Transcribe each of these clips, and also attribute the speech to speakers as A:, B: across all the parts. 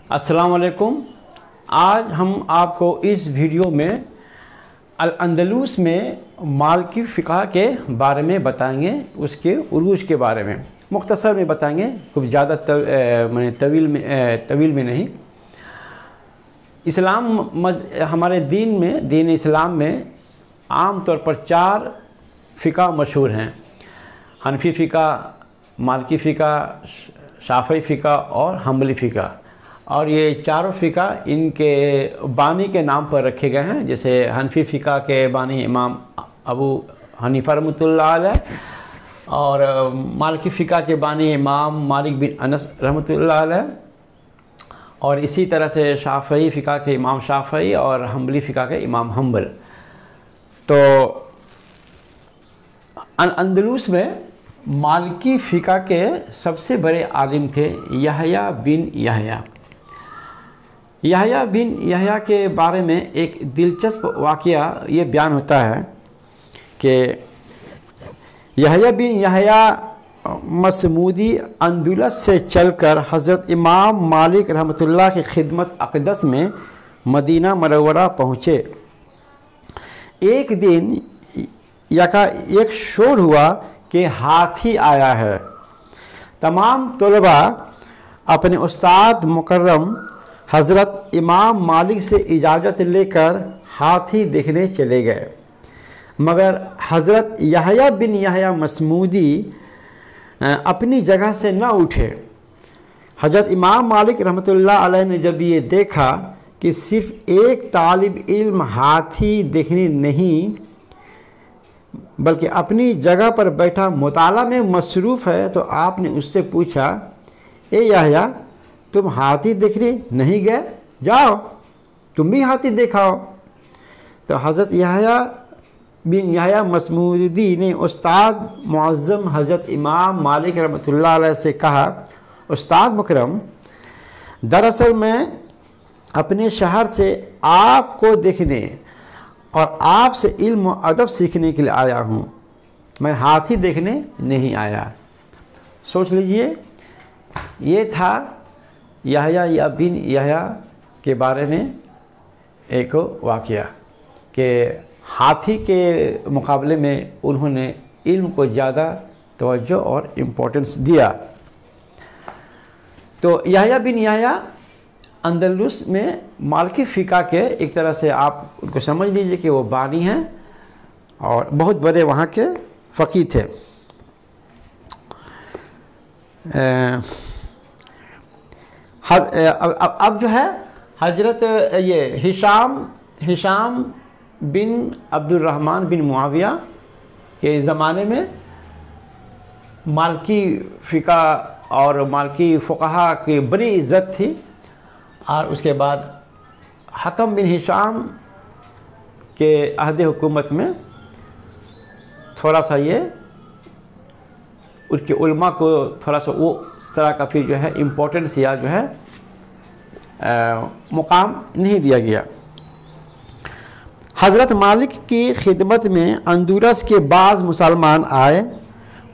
A: अस्सलाम वालेकुम। आज हम आपको इस वीडियो में अल अंदलूस में मालिकी फ़िक़्ह के बारे में बताएंगे, उसके उरूज के बारे में मुख्तसर में बताएंगे, कुछ ज़्यादा तवील में नहीं। हमारे दीन इस्लाम में आम तौर पर 4 फ़िक़्ह मशहूर हैं: हनफी फ़िक़्ह, मालिकी फ़िक़्ह, शाफ़ी फ़िक़्ह और हम्बली फ़िक़्ह। और ये चारों फ़िक़्ह इनके बानी के नाम पर रखे गए हैं। जैसे हनफी फ़िक़्ह के बानी इमाम अबू हनीफ़ा रहमतुल्लाह अलैह, और मालिकी फ़िक़्ह के बानी इमाम मालिक बिन अनस रहमतुल्लाह अलैह, और इसी तरह से शाफ़ी फ़िक़्ह के इमाम शाफ़ी और हम्बली फ़िक़्ह के इमाम हम्बल। तो अंदलूस में मालिकी फ़िक़्ह के सबसे बड़े आलिम थे यहया बिन यहया। यहया बिन यहया के बारे में एक दिलचस्प वाक़या ये बयान होता है कि यहया बिन यहया मसमूदी अंदलूस से चलकर हज़रत इमाम मालिक रहमतुल्लाह की खिदमत अक़दस में मदीना मुनव्वरा पहुँचे। एक दिन एक शोर हुआ कि हाथी आया है। तमाम तलबा अपने उस्ताद मुकर्रम हज़रत इमाम मालिक से इजाज़त लेकर हाथी देखने चले गए, मगर हज़रत यहया बिन यहया मसमूदी अपनी जगह से न उठे। हज़रत इमाम मालिक रहमतुल्लाह अलैह ने जब ये देखा कि सिर्फ़ एक तालिब इल्म हाथी देखने नहीं बल्कि अपनी जगह पर बैठा मुताला में मसरूफ़ है, तो आपने उससे पूछा, ए यहया, तुम हाथी देखने नहीं गए? जाओ तुम भी हाथी देखाओ। तो हज़रत यहया बिन यहया मसमूदी ने उस्ताद मुअज़्ज़म हज़रत इमाम मालिक रहमतुल्लाह अलैह से कहा, उस्ताद मुकरम, दरअसल मैं अपने शहर से आपको देखने और आपसे इल्म व अदब सीखने के लिए आया हूँ, मैं हाथी देखने नहीं आया। सोच लीजिए, ये था यहया बिन यहया के बारे में एक वाक़या कि हाथी के मुकाबले में उन्होंने इल्म को ज़्यादा तवज्जो और इम्पोर्टेंस दिया। तो यहया बिन यहया अंदलूस में मालिकी फ़िक़्ह के एक तरह से आप उनको समझ लीजिए कि वो बानी हैं और बहुत बड़े वहाँ के फ़क़ीह थे। अब जो है हज़रत ये हिशाम बिन अब्दुर्रहमान बिन मुआविया के ज़माने में मालिकी फ़िक़्ह और मालिकी फ़ुक़हा की बड़ी इज़्ज़त थी। और उसके बाद हकम बिन हिशाम के अहद हुकूमत में थोड़ा सा ये उसके उलमा को थोड़ा सा वो इस तरह का फिर जो है इम्पोर्टेंस या जो है मुकाम नहीं दिया गया। हज़रत मालिक की खिदमत में अंदलूस के बाज़ मुसलमान आए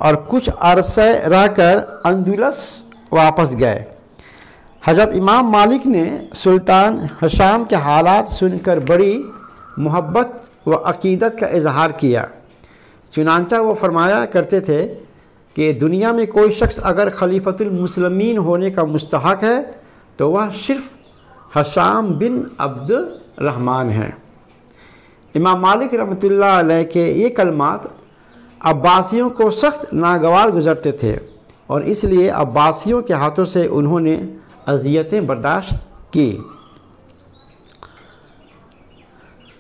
A: और कुछ अरसे रहकर अंदलूस वापस गए। हज़रत इमाम मालिक ने सुल्तान हिशाम के हालात सुनकर बड़ी मोहब्बत व अक़ीदत का इजहार किया। चुनांचा वो फरमाया करते थे कि दुनिया में कोई शख्स अगर खलीफतुल मुस्लिमीन होने का मुस्तहक़ है तो वह सिर्फ़ हिशाम बिन अब्दुर रहमान है। इमाम मालिक रहमतुल्लाह अलैह के ये कलमात अब्बासियों को सख्त नागवार गुज़रते थे और इसलिए अब्बासियों के हाथों से उन्होंने अज़ियतें बर्दाश्त की।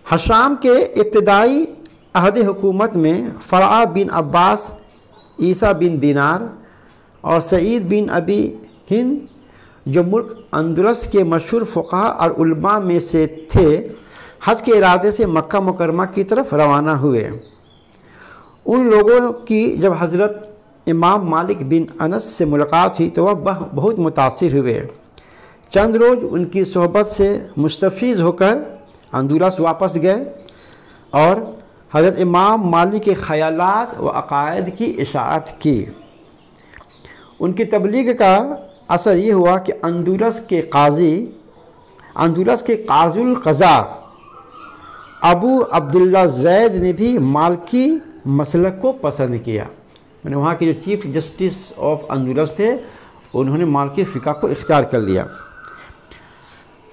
A: हिशाम के इब्तिदाई अहद हुकूमत में फ़रआ बिन अब्बास, ईसा बिन दीनार और सईद बिन अबी हिंद, जो मुल्क अंदलूस के मशहूर फ़ुक़हा और उलमा में से थे, हज के इरादे से मक्का मुकरमा की तरफ रवाना हुए। उन लोगों की जब हज़रत इमाम मालिक बिन अनस से मुलाकात हुई तो वह बहुत मुतासिर हुए। चंद रोज़ उनकी सोहबत से मुस्तफ़ीज़ होकर अंदलूस वापस गए और हज़रत इमाम मालिक के ख़यालात व अक़ायद की इशाअत की। उनकी तबलीग का असर ये हुआ कि अंदुलस के काजुल क़ज़ा अबू अब्दुल्ला ज़ैद ने भी मालिकी मसलक को पसंद किया। मैंने वहाँ के जो चीफ जस्टिस ऑफ अंदुलस थे उन्होंने मालिकी फ़िक़्ह को इख्तियार कर लिया।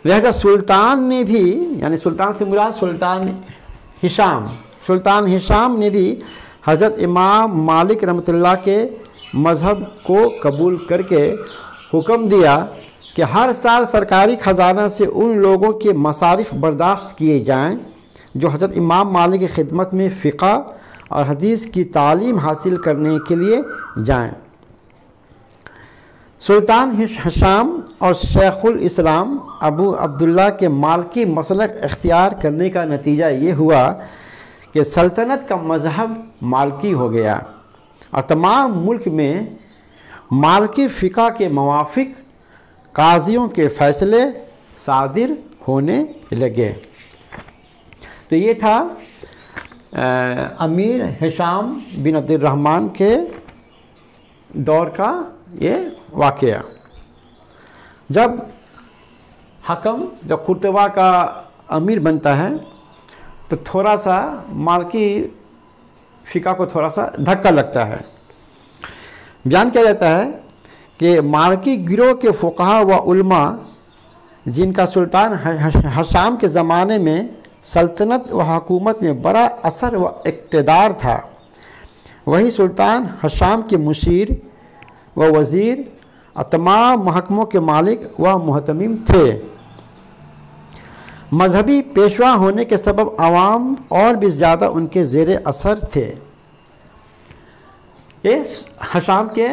A: लिहाजा सुल्तान ने भी, यानी सुल्तान से मुराद सुल्तान हिशाम ने भी हज़रत इमाम मालिक रहमतुल्लाह के मज़हब को कबूल करके हुक्म दिया कि हर साल सरकारी ख़जाना से उन लोगों के मसारिफ बर्दाश्त किए जाएं जो हज़रत इमाम मालिक की खिदमत में फ़िक़्ह और हदीस की तालीम हासिल करने के लिए जाएं। सुल्तान हिशाम और शेखुल इस्लाम अबू अब्दुल्ला के मालिकी मसलक इख्तियार करने का नतीजा ये हुआ कि सल्तनत का मज़हब मालिकी हो गया और तमाम मुल्क में मालिकी फ़िक़्ह के मुवाफ़िक़ काज़ियों के फ़ैसले सादिर होने लगे। तो ये था अमीर हिशाम बिन अब्दुर्रहमान के दौर का ये वाक़या। जब कुर्तबा का अमीर बनता है तो थोड़ा सा मालिकी फ़िक़्ह को थोड़ा सा धक्का लगता है। बयान किया जाता है कि मालिकी गिरोह के फ़ुक़हा व उलमा जिनका सुल्तान हिशाम के ज़माने में सल्तनत व हुकूमत में बड़ा असर व इक़्तिदार था, वही सुल्तान हिशाम के मुशीर व वज़ीर और तमाम महकमों के मालिक व मुहतमिम थे। मजहबी पेशवा होने के सबब आवाम और भी ज़्यादा उनके ज़ेर असर थे। ये हिशाम के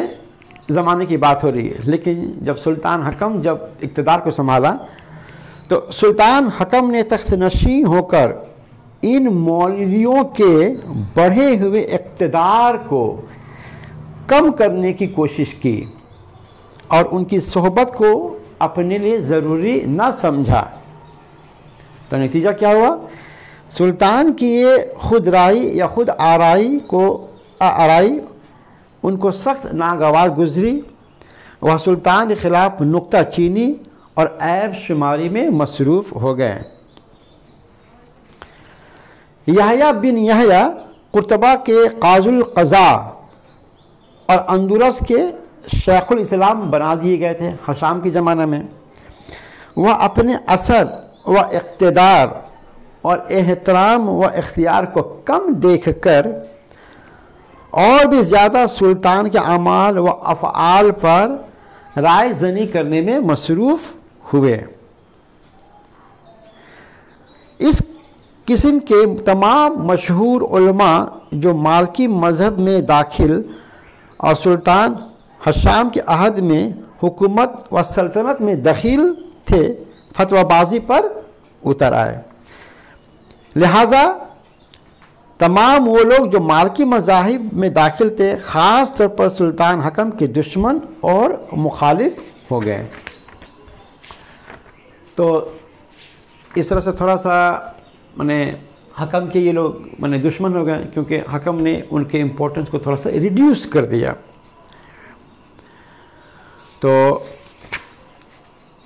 A: ज़माने की बात हो रही है, लेकिन जब सुल्तान हकम जब इक़्तिदार को संभाला तो सुल्तान हकम ने तख्त नशीं होकर इन मौलवियों के बढ़े हुए इक़्तिदार को कम करने की कोशिश की और उनकी सोहबत को अपने लिए ज़रूरी न समझा। तो नतीजा क्या हुआ? सुल्तान की ये खुद राई या खुद आराई उनको सख्त नागवार गुजरी। वह सुल्तान के ख़िलाफ़ नुक्ता चीनी और ऐब शुमारी में मसरूफ़ हो गए। यहया बिन यहया कुर्तबा के काजुल क़ज़ा और अंदुलस के शेखुल इस्लाम बना दिए गए थे हिशाम के ज़माने में। वह अपने असर व इक़्तिदार और एहतराम व इख्तियार को कम देखकर और भी ज़्यादा सुल्तान के अमाल व अफ़आल पर राय ज़नी करने में मसरूफ़ हुए। इस किस्म के तमाम मशहूर उलमा जो मालिकी मज़हब में दाखिल और सुल्तान हिशाम के अहद में हुकूमत व सल्तनत में दखील थे, फतवाबाजी पर उतर आए। लिहाजा तमाम वो लोग जो मालिकी मज़ाहिब में दाखिल थे ख़ास तौर पर सुल्तान हकम के दुश्मन और मुखालिफ हो गए। तो इस तरह से थोड़ा सा माने हकम के ये लोग माने दुश्मन हो गए, क्योंकि हकम ने उनके इम्पोर्टेंस को थोड़ा सा रिड्यूस कर दिया। तो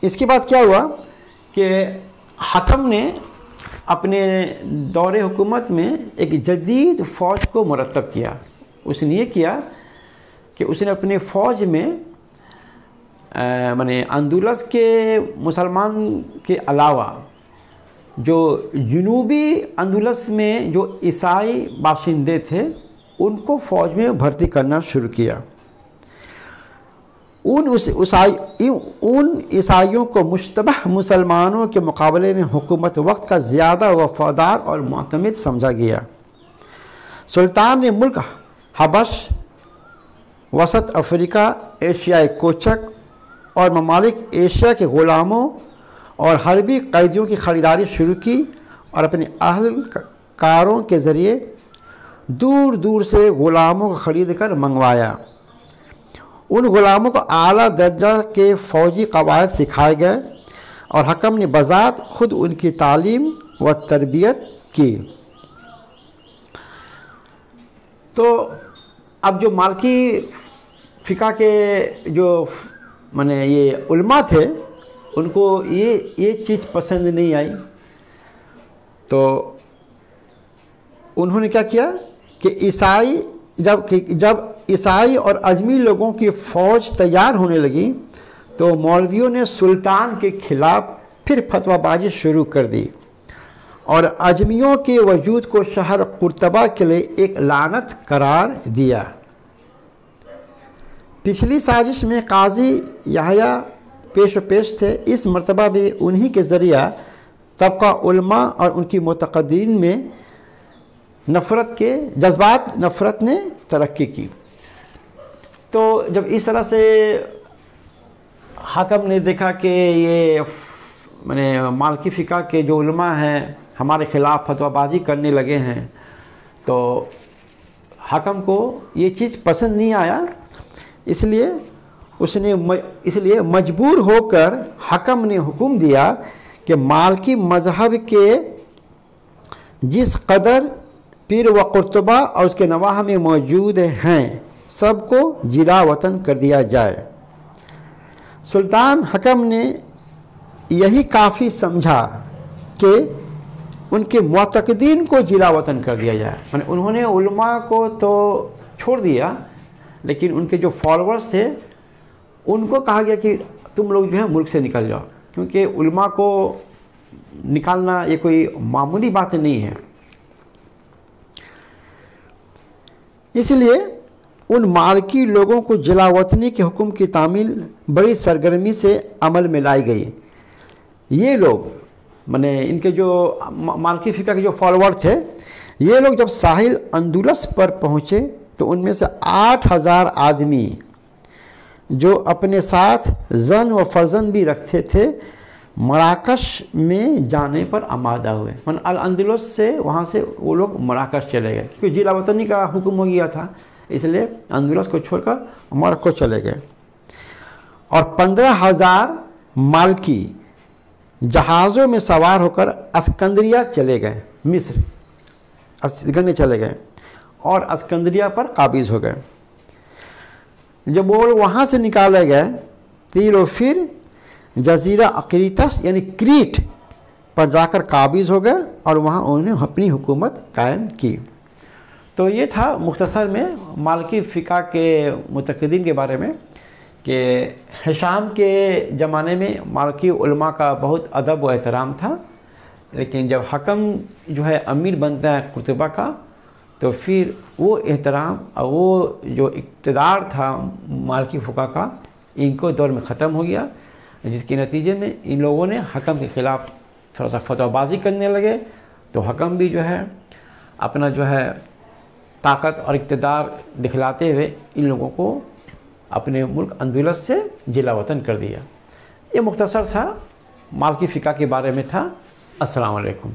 A: इसके बाद क्या हुआ कि हकम ने अपने दौरे हुकूमत में एक जदीद फ़ौज को मुरतब किया। उसने ये किया कि उसने अपने फ़ौज में माने अंदुलस के मुसलमान के अलावा जो जुनूबी अंदुलस में जो ईसाई बाशिंदे थे उनको फ़ौज में भर्ती करना शुरू किया। उन ईसाइयों को मुश्तबह मुसलमानों के मुकाबले में हुकूमत वक्त का ज़्यादा वफ़ादार और मुअतमिद समझा गया। सुल्तान ने मुल्क हबश, वसत अफ्रीका, एशियाई कोचक और ममालिक एशिया के ग़ुलामों और हरबी कैदियों की ख़रीदारी शुरू की और अपने अहलकारों के ज़रिए दूर दूर से ग़ुलामों को ख़रीद कर मंगवाया। उन ग़ुलामों को आला दर्जा के फ़ौजी क़वायद सिखाए गए और हकम ने बज़ात ख़ुद उनकी तालीम व तरबियत की। तो अब जो मालिकी फ़िक़्ह के जो माने ये उलमा थे, उनको ये चीज़ पसंद नहीं आई। तो उन्होंने क्या किया कि जब ईसाई और अजमी लोगों की फ़ौज तैयार होने लगी तो मौलवियों ने सुल्तान के खिलाफ फिर फतवाबाजी शुरू कर दी और अजमियों के वजूद को शहर कुर्तबा के लिए एक लानत करार दिया। पिछली साजिश में काजी याहया पेश थे। इस मर्तबा भी उन्हीं के ज़रिया तबका उलमा और उनकी मुतक़द्दीन में नफ़रत ने तरक्की की। तो जब इस तरह से हाकम ने देखा कि ये माने मालिकी फ़िक़्ह के जो उलमा हैं हमारे ख़िलाफ़ फतवाबाजी करने लगे हैं, तो हाकम को ये चीज़ पसंद नहीं आया। इसलिए मजबूर होकर हाकम ने हुक्म दिया कि मालिकी मज़हब के जिस कदर पीर व कुर्तबा और उसके नवाह में मौजूद हैं सबको जिला वतन कर दिया जाए। सुल्तान हकम ने यही काफ़ी समझा कि उनके मुतक़द्दीन को जिला वतन कर दिया जाए। माने उन्होंने उलमा को तो छोड़ दिया, लेकिन उनके जो फॉलोअर्स थे उनको कहा गया कि तुम लोग जो है मुल्क से निकल जाओ, क्योंकि उलमा को निकालना ये कोई मामूली बात नहीं है। इसलिए उन मालिकी लोगों को जिला वतनी के हुक्म की तामील बड़ी सरगर्मी से अमल में लाई गई। ये लोग माने इनके जो मालिकी फ़िक़्ह के जो फॉलोअर थे, ये लोग जब साहिल अंदुलस पर पहुँचे तो उनमें से 8000 आदमी जो अपने साथ जन व फर्जन भी रखते थे मराकश में जाने पर आमादा हुए। मन अल अंदुलस से वहाँ से वो लोग मराकश चले गए, क्योंकि जिला वतनी का हुक्म हो गया था, इसलिए अंदुलस को छोड़कर मरक्को चले गए। और 15000 मालिकी जहाज़ों में सवार होकर अस्कंदरिया चले गए, मिस्र गंगे चले गए और अस्कंदरिया पर काबिज़ हो गए। जब वो लोग वहाँ से निकाले गए तो फिर जजीरा अक्रीतस यानी क्रीट पर जाकर काबिज़ हो गए और वहाँ उन्होंने अपनी हुकूमत कायम की। तो ये था मुख्तसर में मालिकी फ़िक़्ह के मुतक़द्दीन के बारे में कि हिशाम के ज़माने में मालिकी उलमा का बहुत अदब व एहतराम था, लेकिन जब हकम जो है अमीर बनता है कुर्तबा का तो फिर वो एहतराम और वो जो इक़्तिदार था मालिकी फ़िक़्ह का इनको दौर में ख़त्म हो गया, जिसके नतीजे में इन लोगों ने हकम के ख़िलाफ़ थोड़ा सा फतवाबाजी करने लगे। तो हकम भी जो है अपना जो है ताकत और इक़्तिदार दिखलाते हुए इन लोगों को अपने मुल्क अंदुलस से जिला वतन कर दिया। ये मुख्तसर था मालिकी फ़िक़्ह के बारे में था। अस्सलाम वालेकुम।